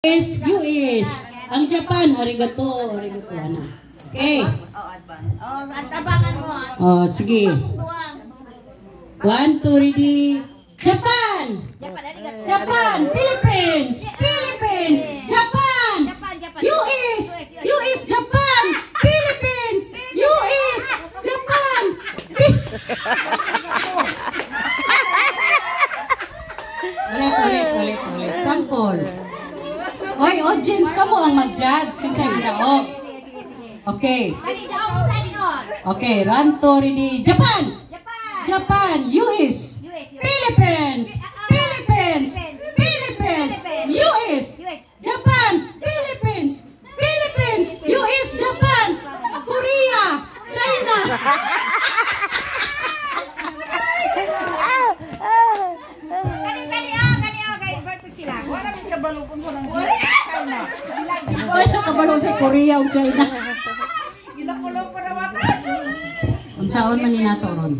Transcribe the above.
US. Ang Japan, arigato, ano. Okay. At tabangan mo. Oh, sige. 1, 2, ready. Japan! Japan! Philippines! Philippines! Japan! US! US! Japan! Philippines! US! Japan! Ulit. Sample. Oy, audience ka mo ang mag-judge. Okay. Okay, 1, 2, ready. Japan! Japan! US! Philippines! Philippines! Philippines! US! Japan! Philippines! Philippines! US! Japan! Korea! China! Wala siya kabalo sa Korea o China. Unsaon man ni nato ron?